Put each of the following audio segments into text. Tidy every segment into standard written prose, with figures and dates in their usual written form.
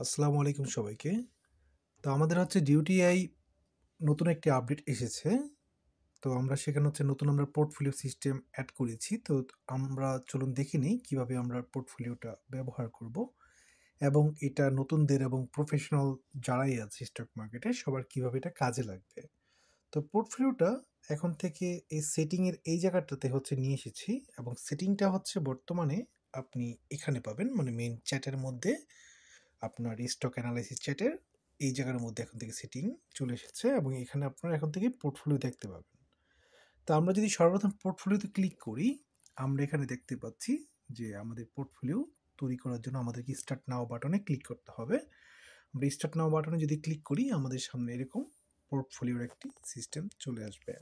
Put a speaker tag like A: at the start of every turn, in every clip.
A: আসসালামু আলাইকুম সবাইকে। তো আমাদের হচ্ছে ডিউটিআই নতুন একটি আপডেট এসেছে। তো আমরা সেখানে হচ্ছে নতুন আমরা পোর্টফোলিও সিস্টেম অ্যাড করেছি। তো আমরা চলুন দেখে নিই কিভাবে আমরা পোর্টফোলিওটা ব্যবহার করব এবং এটা নতুনদের এবং প্রফেশনাল যারাই আছে স্টক মার্কেটে সবার কিভাবে এটা কাজে লাগবে। তো পোর্টফোলিওটা এখন থেকে এই সেটিংয়ের এই জায়গাটাতে হচ্ছে নিয়ে এসেছি এবং সেটিংটা হচ্ছে বর্তমানে আপনি এখানে পাবেন, মানে মেইন চ্যাটের মধ্যে আপনার স্টক অ্যানালাইসিস চ্যাটের এই জায়গার মধ্যে এখন থেকে সেটিং চলে এসেছে এবং এখানে আপনারা এখন থেকে পোর্টফোলিও দেখতে পাবেন। তো আমরা যদি সর্বপ্রথম পোর্টফোলিওতে ক্লিক করি, আমরা এখানে দেখতে পাচ্ছি যে আমাদের পোর্টফোলিও তৈরি করার জন্য আমাদেরকে স্টার্ট নাও বাটনে ক্লিক করতে হবে। আমরা স্টার্ট নাও বাটনে যদি ক্লিক করি আমাদের সামনে এরকম পোর্টফোলিওর একটি সিস্টেম চলে আসবে।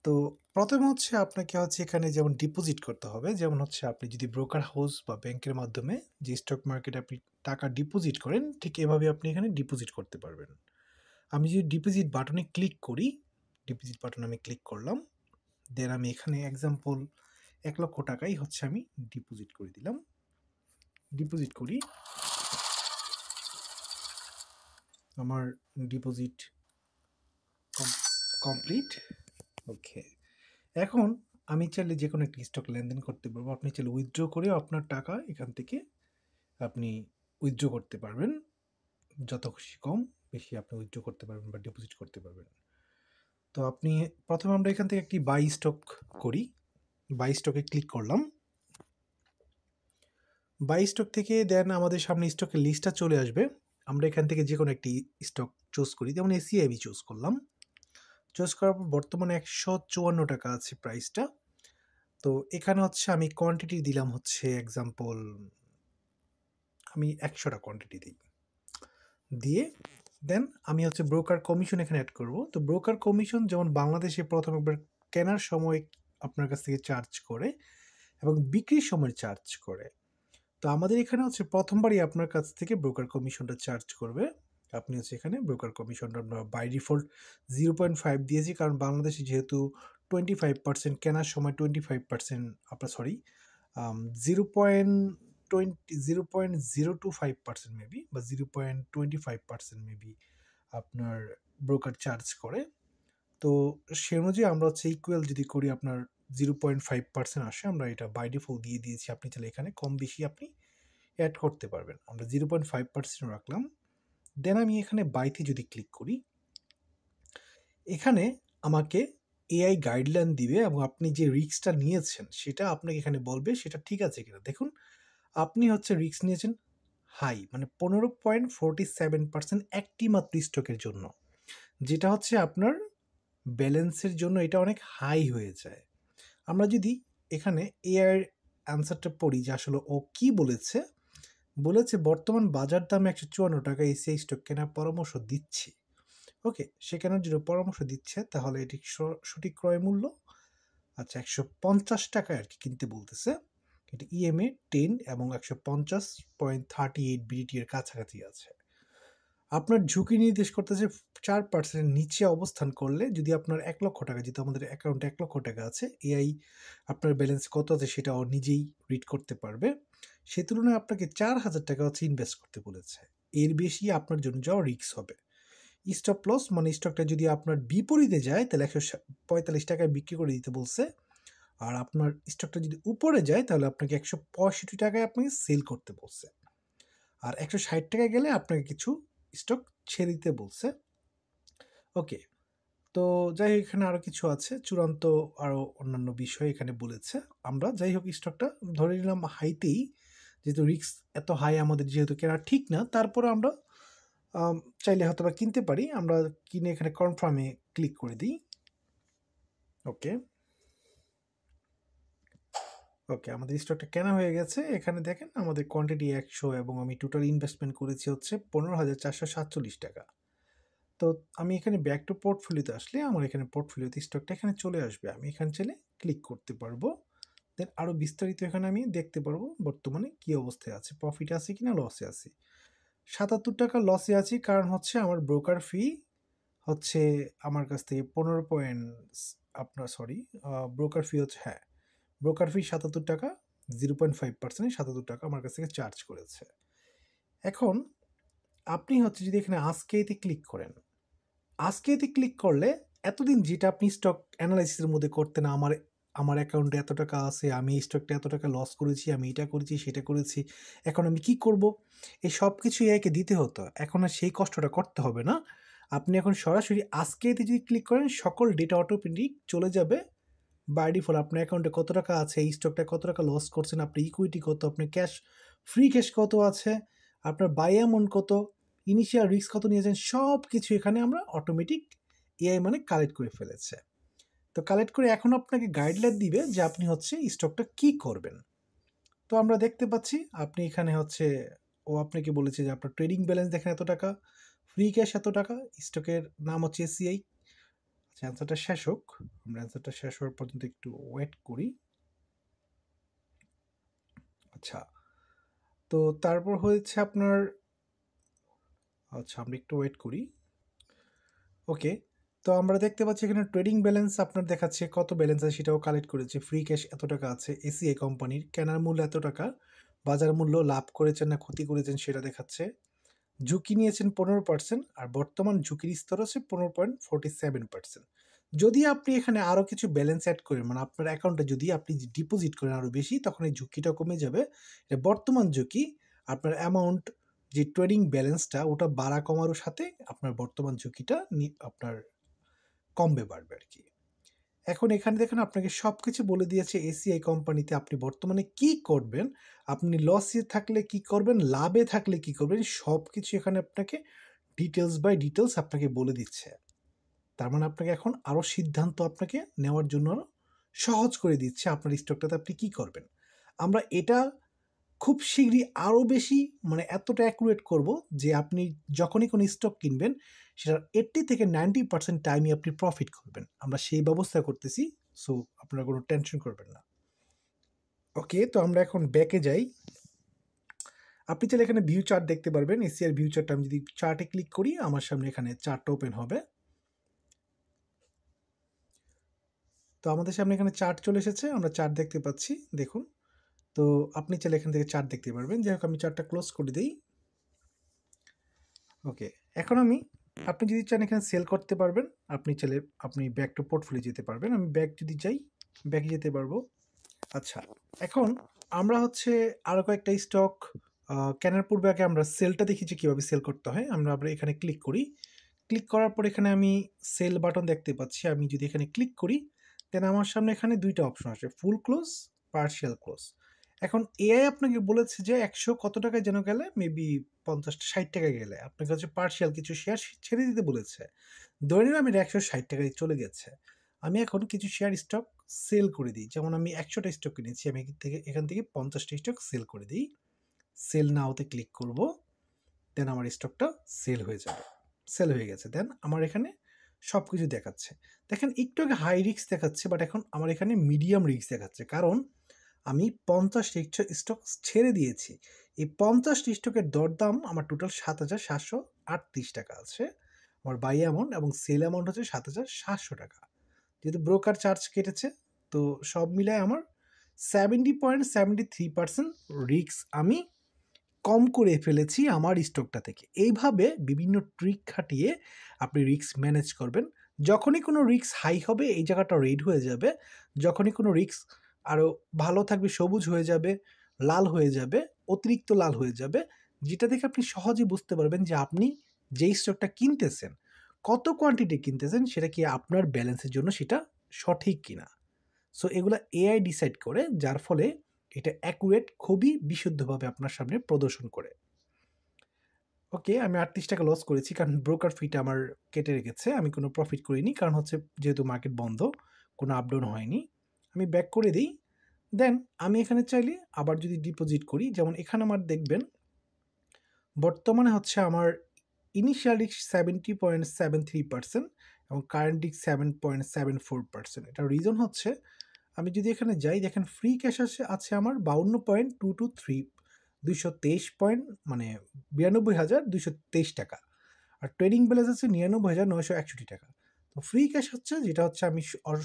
A: তো প্রথমে হচ্ছে আপনাকে হচ্ছে এখানে যেমন ডিপোজিট করতে হবে, যেমন হচ্ছে আপনি যদি ব্রোকার হাউস বা ব্যাংকের মাধ্যমে যে স্টক মার্কেটে আপনি টাকা ডিপোজিট করেন, ঠিক এভাবে আপনি এখানে ডিপোজিট করতে পারবেন। আমি যদি ডিপোজিট বাটনে ক্লিক করি, ডিপোজিট বাটনে আমি ক্লিক করলাম, দেন আমি এখানে এক্সাম্পল 1,00,000 টাকাই হচ্ছে আমি ডিপোজিট করে দিলাম। ডিপোজিট করি, আমার ডিপোজিট কমপ্লিট। ওকে, এখন আমি চাইলে যে কোনো একটি স্টক লেনদেন করতে পারবো। আপনি চাইলে উইথড্র করেও আপনার টাকা এখান থেকে আপনি উইথড্র করতে পারবেন। যত খুশি কম বেশি আপনি উইথড্র করতে পারবেন বা ডিপোজিট করতে পারবেন। তো আপনি প্রথমে আমরা এখান থেকে একটি বাই স্টক করি। বাই স্টকে ক্লিক করলাম। বাই স্টক থেকে দেন আমাদের সামনে স্টকের লিস্টটা চলে আসবে। আমরা এখান থেকে যে কোনো একটি স্টক চুজ করি, যেমন এসিআইবি চুজ করলাম। চুজ করার পর বর্তমানে 154 টাকা আছে প্রাইসটা। তো এখানে হচ্ছে আমি কোয়ান্টিটি দিলাম হচ্ছে এক্সাম্পল আমি 100টা কোয়ান্টিটি দিই, দিয়ে দেন আমি হচ্ছে ব্রোকার কমিশন এখানে অ্যাড করব। তো ব্রোকার কমিশন যেমন বাংলাদেশে প্রথম একবার কেনার সময় আপনার কাছ থেকে চার্জ করে এবং বিক্রির সময় চার্জ করে। তো আমাদের এখানে হচ্ছে প্রথমবারই আপনার কাছ থেকে ব্রোকার কমিশনটা চার্জ করবে। আপনি হচ্ছে এখানে ব্রোকার কমিশনটা আমরা বাই ডিফল্ট 0.5 দিয়েছি, কারণ বাংলাদেশে যেহেতু 25% কেনার সময় 25% আপনার সরি 0.025% মেবি বা 0.25% মেবি আপনার ব্রোকার চার্জ করে। তো সে অনুযায়ী আমরা হচ্ছে ইকুয়াল যদি করি আপনার 0.5% আসে, আমরা এটা বাই ডিফল্ট দিয়ে দিয়েছি। আপনি চাইলে এখানে কম বেশি আপনি অ্যাড করতে পারবেন। আমরা 0.5% রাখলাম। দেন আমি এখানে বাইতে যদি ক্লিক করি, এখানে আমাকে এআই গাইডলাইন দিবে এবং আপনি যে রিস্কটা নিয়েছেন সেটা আপনাকে এখানে বলবে সেটা ঠিক আছে কিনা। দেখুন আপনি হচ্ছে রিস্ক নিয়েছেন হাই, মানে 15.47% একটি মাত্র স্টকের জন্য, যেটা হচ্ছে আপনার ব্যালেন্সের জন্য এটা অনেক হাই হয়ে যায়। আমরা যদি এখানে এআই এর অ্যান্সারটা পড়ি যে আসলে ও কি বলেছে, বলেছে বর্তমান বাজার দামে 154 টাকা এসিআই স্টক কেনার পরামর্শ দিচ্ছি। ওকে, সে কেনার জন্য পরামর্শ দিচ্ছে, তাহলে এটি সঠিক ক্রয় মূল্য আচ্ছা 150 টাকায় আর কি কিনতে বলতেছে। এটা ইএমএ 10 এবং 150.38 বিডিটি এর কাছাকাছি আছে। আপনার ঝুঁকি নির্দেশ করতেছে 4% নিচে অবস্থান করলে, যদি আপনার 1,00,000 টাকা, যেহেতু আমাদের অ্যাকাউন্টে 1,00,000 টাকা আছে, এআই আপনার ব্যালেন্স কত আছে সেটা ও নিজেই রিড করতে পারবে। সে তুলনায় আপনাকে 4,000 টাকা হচ্ছে ইনভেস্ট করতে বলেছে। এর বেশি আপনার জন্য যাওয়া রিস্ক হবে। স্টপ লস মানে স্টকটা যদি আপনার বিপরীতে যায় তাহলে 145 টাকায় বিক্রি করে দিতে বলছে, আর আপনার স্টকটা যদি উপরে যায় তাহলে আপনাকে 165 টাকায় আপনাকে সেল করতে বলছে, আর 160 টাকায় গেলে আপনাকে কিছু স্টক ছেড়ে দিতে বলছে। ওকে, তো যাই হোক এখানে আরও কিছু আছে, চূড়ান্ত আরও অন্যান্য বিষয় এখানে বলেছে। আমরা যাই হোক স্টকটা ধরে নিলাম হাইতেই, যেহেতু রিস্ক এত হাই আমাদের যেহেতু কেনা ঠিক না, তারপরে আমরা চাইলে হয়তো বা কিনতে পারি। আমরা কিনে এখানে কনফার্মে ক্লিক করে দিই। ওকে ওকে, আমাদের স্টকটা কেনা হয়ে গেছে। এখানে দেখেন আমাদের কোয়ান্টিটি 100 এবং আমি টোটাল ইনভেস্টমেন্ট করেছি হচ্ছে 15,447 টাকা। তো আমি এখানে ব্যাক টু পোর্টফোলিওতে আসলে আমার এখানে পোর্টফোলিওতে স্টকটা এখানে চলে আসবে। আমি এখানে চাইলে ক্লিক করতে পারবো। দেন আরও বিস্তারিত এখানে আমি দেখতে পারবো বর্তমানে কী অবস্থায় আছে, প্রফিটে আছে কিনা লসে আছি। 77 টাকা লসে আছি, কারণ হচ্ছে আমার ব্রোকার ফি হচ্ছে আমার কাছ থেকে 15 পয়েন্ট আপনার সরি ব্রোকার ফি হচ্ছে, হ্যাঁ ব্রোকার ফি 77 টাকা, 0.5% 77 টাকা আমার কাছ থেকে চার্জ করেছে। এখন আপনি হচ্ছে যদি এখানে আজকে এতে ক্লিক করেন, আজকে এতে ক্লিক করলে এতদিন যেটা আপনি স্টক অ্যানালাইসিসের মধ্যে করতেন, আমার আমার অ্যাকাউন্টে এত টাকা আছে, আমি এই স্টকটা এত টাকা লস করেছি, আমি এটা করেছি সেটা করেছি, এখন আমি কি করব, এই সব কিছু এআইকে দিতে হতো। এখন আর সেই কষ্টটা করতে হবে না। আপনি এখন সরাসরি আজকে এতে যদি ক্লিক করেন, সকল ডেটা অটোমেটিক চলে যাবে বাই ডিফল্ট। আপনার অ্যাকাউন্টে কত টাকা আছে, এই স্টকটা কত টাকা লস করছেন, আপনার ইকুইটি কত, আপনার ক্যাশ ফ্রি ক্যাশ কত আছে, আপনার বাই অ্যামাউন্ট কত, ইনিশিয়াল রিস্ক কত নিয়েছেন, সব কিছু এখানে আমরা অটোমেটিক এআই মানে কালেক্ট করে ফেলেছে। তো কালেক্ট করে এখন আপনাকে গাইডলাইন দিবে যে আপনি হচ্ছে স্টকটা কি করবেন। তো আমরা দেখতে পাচ্ছি আপনি এখানে হচ্ছে, ও আপনাকে বলেছে যে আপনার ট্রেডিং ব্যালেন্স দেখেন এত টাকা, ফ্রি ক্যাশ এত টাকা, স্টকের নাম হচ্ছে এসিআই। আচ্ছা, অ্যান্সারটা শেষ হোক, আমরা অ্যান্সারটা শেষ হওয়ার পর্যন্ত একটু ওয়েট করি। আচ্ছা, তো তারপর হয়েছে আপনার, আচ্ছা আমরা একটু ওয়েট করি। ওকে, তো আমরা দেখতে পাচ্ছি এখানে ট্রেডিং ব্যালেন্স আপনার দেখাচ্ছে কত ব্যালেন্স আছে সেটাও কালেক্ট করেছে। ফ্রি ক্যাশ এত টাকা আছে, এসিআই কোম্পানির কেনার মূল্য এত টাকা, বাজার মূল্য লাভ করেছেন না ক্ষতি করেছেন সেটা দেখাচ্ছে, ঝুঁকি নিয়েছেন 15%, আর বর্তমান ঝুঁকির স্তর আছে 15.47%। যদি আপনি এখানে আরও কিছু ব্যালেন্স অ্যাড করেন, মানে আপনার অ্যাকাউন্টে যদি আপনি ডিপোজিট করেন আরও বেশি, তখন এই ঝুঁকিটা কমে যাবে। এটা বর্তমান ঝুঁকি, আপনার অ্যামাউন্ট যে ট্রেডিং ব্যালেন্সটা ওটা বাড়া কমানোর সাথে আপনার বর্তমান ঝুঁকিটা আপনার কমবে বাড়বে আর কি। এখন এখানে দেখেন আপনাকে সব কিছু বলে দিয়েছে এসিআই কোম্পানিতে আপনি বর্তমানে কি করবেন, আপনি লসে থাকলে কি করবেন, লাভে থাকলে কি করবেন, সব কিছু এখানে আপনাকে ডিটেলস বাই ডিটেলস আপনাকে বলে দিচ্ছে। তার মানে আপনাকে এখন আরও সিদ্ধান্ত আপনাকে নেওয়ার জন্য আরো সহজ করে দিচ্ছে আপনার স্টকটাতে আপনি কি করবেন। আমরা এটা খুব শীঘ্রই আরও বেশি মানে এতটা অ্যাকুরেট করব যে আপনি যখনই কোনো স্টক কিনবেন সেটার 80 থেকে 90% টাইমই আপনি প্রফিট করবেন। আমরা সেই ব্যবস্থা করতেছি, সো আপনারা কোনো টেনশন করবেন না। ওকে, তো আমরা এখন ব্যাকে যাই। আপনি চাইলে এখানে ভিউ চার্ট দেখতে পারবেন, এসিআর ভিউ চার্ট। আমি যদি চার্টে ক্লিক করি আমার সামনে এখানে চার্টটা ওপেন হবে। তো আমাদের সামনে এখানে চার্ট চলে এসেছে, আমরা চার্ট দেখতে পাচ্ছি দেখুন। তো আপনি চাইলে এখান থেকে চার্ট দেখতে পারবেন। যাই হোক আমি চার্টটা ক্লোজ করে দিই। ওকে, এখন আপনি যদি চান এখানে সেল করতে পারবেন, আপনি চাইলে আপনি ব্যাক টু পোর্টফোলিও যেতে পারবেন। আমি ব্যাক যদি যাই ব্যাকে যেতে পারবো। আচ্ছা, এখন আমরা হচ্ছে আরও কয়েকটা স্টক কেনার পূর্বে আগে আমরা সেলটা দেখেছি কীভাবে সেল করতে হয়। আমরা এখানে ক্লিক করি, ক্লিক করার পর এখানে আমি সেল বাটন দেখতে পাচ্ছি। আমি যদি এখানে ক্লিক করি দেন আমার সামনে এখানে দুইটা অপশন আসে, ফুল ক্লোজ, পার্শিয়াল ক্লোজ। এখন এআই আপনাকে বলেছে যে 100 কত টাকায় যেন গেলে, মেবি 50-60 টাকায় গেলে আপনাকে হচ্ছে পার্শিয়াল কিছু শেয়ার ছেড়ে দিতে বলেছে। ধরে নিলাম আমি 160 টাকায় চলে গেছে, আমি এখন কিছু শেয়ার স্টক সেল করে দিই। যেমন আমি 100টা স্টক কিনেছি, আমি এখান থেকে 50টা স্টক সেল করে দিই। সেল নাওতে ক্লিক করব, দেন আমার স্টকটা সেল হয়ে যাবে। সেল হয়ে গেছে, দেন আমার এখানে সব কিছু দেখাচ্ছে। দেখেন একটু আগে হাই রিস্ক দেখাচ্ছে, বাট এখন আমার এখানে মিডিয়াম রিস্ক দেখাচ্ছে, কারণ আমি 50টা স্টক ছেড়ে দিয়েছি। এই 50টি স্টকের দরদাম আমার টোটাল 7,738 টাকা আছে। আমার বাই অ্যামাউন্ট এবং সেল অ্যামাউন্ট হচ্ছে 7,700 টাকা। যেহেতু ব্রোকার চার্জ কেটেছে, তো সব মিলায় আমার 70.73% রিস্ক আমি কম করে ফেলেছি আমার স্টকটা থেকে। এইভাবে বিভিন্ন ট্রিক খাটিয়ে আপনি রিস্ক ম্যানেজ করবেন। যখনই কোনো রিস্ক হাই হবে এই জায়গাটা রেড হয়ে যাবে, যখনই কোনো রিস্ক আরও ভালো থাকবে সবুজ হয়ে যাবে, লাল হয়ে যাবে, অতিরিক্ত লাল হয়ে যাবে, যেটা দেখে আপনি সহজেই বুঝতে পারবেন যে আপনি যেই স্টকটা কিনতেছেন, কত কোয়ান্টিটি কিনতেছেন, সেটা কি আপনার ব্যালেন্সের জন্য সেটা সঠিক কিনা। সো এগুলো এআই ডিসাইড করে, যার ফলে এটা অ্যাকুরেট খুবই বিশুদ্ধভাবে আপনার সামনে প্রদর্শন করে। ওকে, আমি 38 টাকা লস করেছি কারণ ব্রোকার ফিটা আমার কেটে রেখেছে, আমি কোনো প্রফিট করিনি, কারণ হচ্ছে যেহেতু মার্কেট বন্ধ, কোনো আপডাউন হয়নি। আমি ব্যাক করে দিই, দেন আমি এখানে চাইলে আবার যদি ডিপোজিট করি, যেমন এখানে আমার দেখবেন বর্তমানে হচ্ছে আমার ইনিশিয়াল রিস্ক 70.73% এবং কারেন্ট রিস্ক 7.74%। এটার রিজন হচ্ছে আমি যদি এখানে যাই দেখেন ফ্রি ক্যাশ আছে আমার 52.223, 223 পয়েন্ট মানে 92,223 টাকা, আর ট্রেডিং ব্যালেন্স আছে 99,961 টাকা। তো ফ্রি ক্যাশ হচ্ছে যেটা হচ্ছে আমি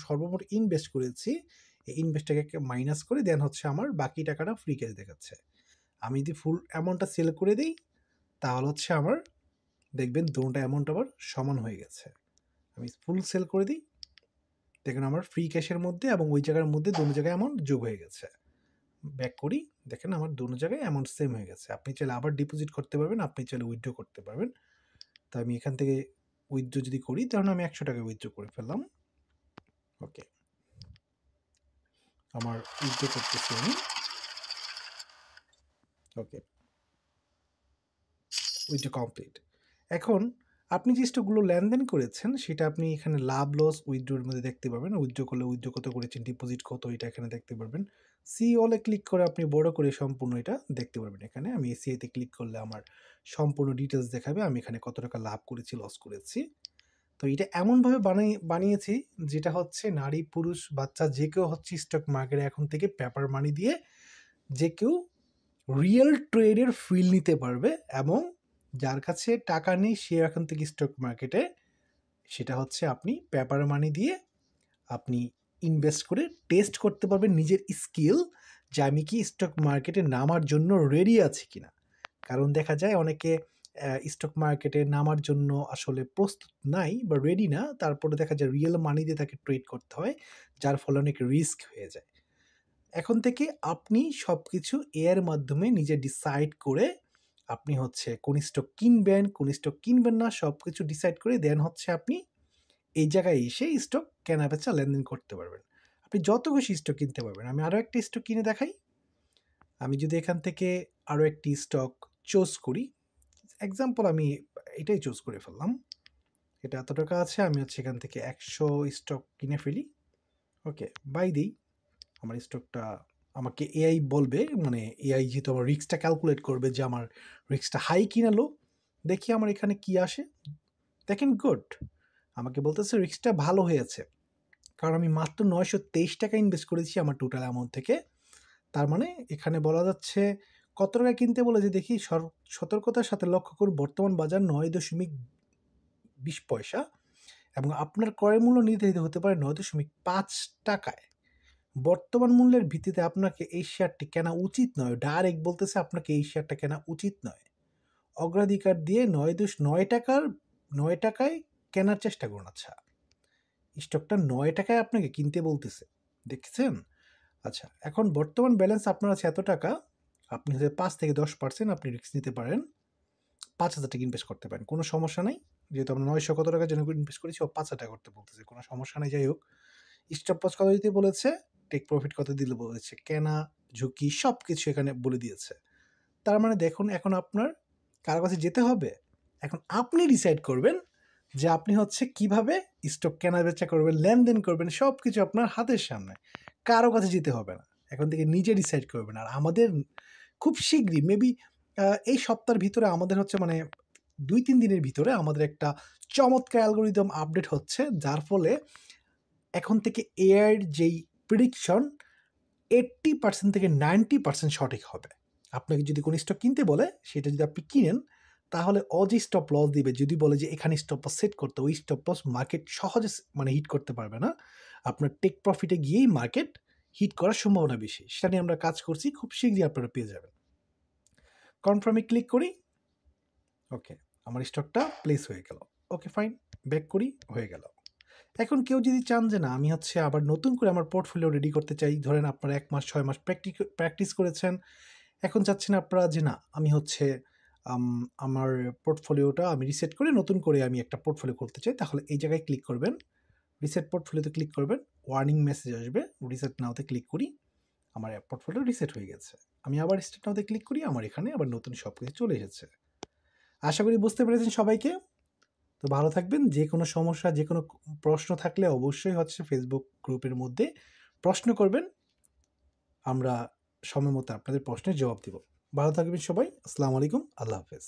A: সর্বমোট ইনভেস্ট করেছি, এই ইনভেস্টটাকে মাইনাস করে দেন হচ্ছে আমার বাকি টাকাটা ফ্রি ক্যাশ দেখাচ্ছে। আমি যদি ফুল অ্যামাউন্টটা সেল করে দিই তাহলে হচ্ছে আমার দেখবেন দুটো অ্যামাউন্ট আবার সমান হয়ে গেছে। আমি ফুল সেল করে দিই, দেখুন আমার ফ্রি ক্যাশের মধ্যে এবং ওই জায়গার মধ্যে দুটো জায়গায় অ্যামাউন্ট যোগ হয়ে গেছে। ব্যাক করি, দেখেন আমার দুটো জায়গায় অ্যামাউন্ট সেম হয়ে গেছে। আপনি চাইলে আবার ডিপোজিট করতে পারবেন, আপনি চাইলে উইথড্র করতে পারবেন। তো আমি এখান থেকে উইথড্র যদি করি তাহলে আমি 100 টাকা উইথড্র করে ফেললাম। ওকে, আমার উইথড্র করতেছি আমি। ওকে, উইথড্র কমপ্লিট। এখন আপনি যে স্টকগুলো লেনদেন করেছেন সেটা আপনি এখানে লাভ লস উইথড্রোর মধ্যে দেখতে পারবেন। উইথড্র করলে উইথড্র কত করেছেন, ডিপোজিট কত, এটা এখানে দেখতে পারবেন। সি অলে ক্লিক করে আপনি বড় করে সম্পূর্ণ এটা দেখতে পারবেন। এখানে আমি এসিআইতে ক্লিক করলে আমার সম্পূর্ণ ডিটেলস দেখাবে, আমি এখানে কত টাকা লাভ করেছি, লস করেছি। তো এটা এমনভাবে বানিয়েছি যেটা হচ্ছে নারী পুরুষ বাচ্চা যে কেউ হচ্ছে স্টক মার্কেটে এখন থেকে পেপার মানি দিয়ে যে কেউ রিয়েল ট্রেডের ফিল নিতে পারবে, এবং যার কাছে টাকা নেই সে এখন থেকে স্টক মার্কেটে সেটা হচ্ছে আপনি পেপার মানি দিয়ে আপনি ইনভেস্ট করে টেস্ট করতে পারবেন নিজের স্কিল, যে আমি কি স্টক মার্কেটে নামার জন্য রেডি আছি কিনা। কারণ দেখা যায় অনেকে স্টক মার্কেটে নামার জন্য আসলে প্রস্তুত নাই বা রেডি না, তারপরে দেখা যায় রিয়েল মানি দিয়ে তাকে ট্রেড করতে হয়, যার ফলে অনেক রিস্ক হয়ে যায়। এখন থেকে আপনি সব কিছু এর মাধ্যমে নিজে ডিসাইড করে আপনি হচ্ছে কোন স্টক কিনবেন কোন স্টক কিনবেন না সব কিছু ডিসাইড করে দেন হচ্ছে আপনি এই জায়গায় এসে স্টক কেনা বেচা লেনদেন করতে পারবেন। আপনি যত খুশি স্টক কিনতে পারবেন। আমি আরও একটা স্টক কিনে দেখাই। আমি যদি এখান থেকে আরও একটি স্টক চুজ করি, এক্সাম্পল আমি এটাই চুজ করে ফেললাম, এটা এত টাকা আছে, আমি হচ্ছে এখান থেকে 100 স্টক কিনে ফেলি। ওকে, বাই দিই। আমার স্টকটা আমাকে এআই বলবে, মানে এআই যেহেতু আমার রিস্কটা ক্যালকুলেট করবে যে আমার রিস্কটা হাই কিনা লো। দেখি আমার এখানে কি আসে, দেখেন গুড, আমাকে বলতেছে রিস্কটা ভালো হয়েছে, কারণ আমি মাত্র 923 টাকা ইনভেস্ট করেছি আমার টোটাল অ্যামাউন্ট থেকে। তার মানে এখানে বলা যাচ্ছে কত টাকা কিনতে বলেছে দেখি, সতর্কতার সাথে লক্ষ্য করুন বর্তমান বাজার 9.20 পয়সা এবং আপনার ক্রয় মূল্য নির্ধারিত হতে পারে 9.5 টাকায়। বর্তমান মূল্যের ভিত্তিতে আপনাকে এই শেয়ারটি কেনা উচিত নয়, ডাইরেক্ট বলতেছে আপনাকে এই শেয়ারটা কেনা উচিত নয়। অগ্রাধিকার দিয়ে 9 টাকায় কেনার চেষ্টা করুন। আচ্ছা, স্টকটা 9 টাকায় আপনাকে কিনতে বলতেছে, দেখছেন? আচ্ছা, এখন বর্তমান ব্যালেন্স আপনার আছে এত টাকা, আপনি হচ্ছে 5 থেকে 10% আপনি রিস্ক নিতে পারেন, 5,000 টাকা ইনভেস্ট করতে পারেন, কোনো সমস্যা নাই। যেহেতু আমরা 900 কত টাকার জন্য ইনভেস্ট করেছি, ও 5,000 টাকা করতে বলতেছে, কোনো সমস্যা নেই। যাই হোক, স্টপ লস কত দিতে বলেছে, টেক প্রফিট কত দিলে বলেছে, কেনা ঝুঁকি সব কিছু এখানে বলে দিয়েছে। তার মানে দেখুন এখন আপনার কারো কাছে যেতে হবে, এখন আপনি ডিসাইড করবেন যে আপনি হচ্ছে কিভাবে স্টক কেনা বেচা করবেন, লেনদেন করবেন, সব কিছু আপনার হাতের সামনে, কারো কাছে যেতে হবে না, এখন থেকে নিজে ডিসাইড করবেন। আর আমাদের খুব শীঘ্রই মেবি এই সপ্তাহের ভিতরে আমাদের হচ্ছে মানে 2-3 দিনের ভিতরে আমাদের একটা চমৎকার অ্যালগোরিদম আপডেট হচ্ছে, যার ফলে এখন থেকে এআইয়ের যেই প্রেডিকশন 80% থেকে 90% সঠিক হবে। আপনাকে যদি কোনো স্টক কিনতে বলে সেটা যদি আপনি কিনেন, তাহলে যে স্টপ লস দিবে, যদি বলে যে এখানে স্টপ লস সেট করতে, ওই স্টপ লস মার্কেট সহজে মানে হিট করতে পারবে না। আপনার টেক প্রফিটে গিয়েই মার্কেট হিট করার সম্ভাবনা বেশি। সেটা নিয়ে আমরা কাজ করছি, খুব শীঘ্রই আপনারা পেয়ে যাবেন। কনফার্মে ক্লিক করি। ওকে, আমার স্টকটা প্লেস হয়ে গেল। ওকে ফাইন, ব্যাক করি, হয়ে গেল। এখন কেউ যদি চান যে না আমি হচ্ছে আবার নতুন করে আমার পোর্টফোলিও রেডি করতে চাই, ধরেন আপনারা 1 মাস 6 মাস প্র্যাকটিস করেছেন, এখন চাচ্ছেন আপনারা যে না আমি হচ্ছে আমার পোর্টফোলিওটা আমি রিসেট করে নতুন করে আমি একটা পোর্টফোলিও করতে চাই, তাহলে এই জায়গায় ক্লিক করবেন, রিসেট পোর্টফোলিওতে ক্লিক করবেন, ওয়ার্নিং মেসেজ আসবে, রিসেট নাওতে ক্লিক করি, আমার পোর্টফোলিও রিসেট হয়ে গেছে। আমি আবার রিসেট নাওতে ক্লিক করি, আমার এখানে আবার নতুন সব কিছু চলে এসেছে। আশা করি বুঝতে পেরেছেন সবাইকে। তো ভালো থাকবেন। যে কোনো সমস্যা যে কোনো প্রশ্ন থাকলে অবশ্যই হচ্ছে ফেসবুক গ্রুপের মধ্যে প্রশ্ন করবেন, আমরা সময় মতো আপনাদের প্রশ্নের জবাব দিব। ভালো থাকবেন সবাই। আসসালামু আলাইকুম, আল্লাহ হাফেজ।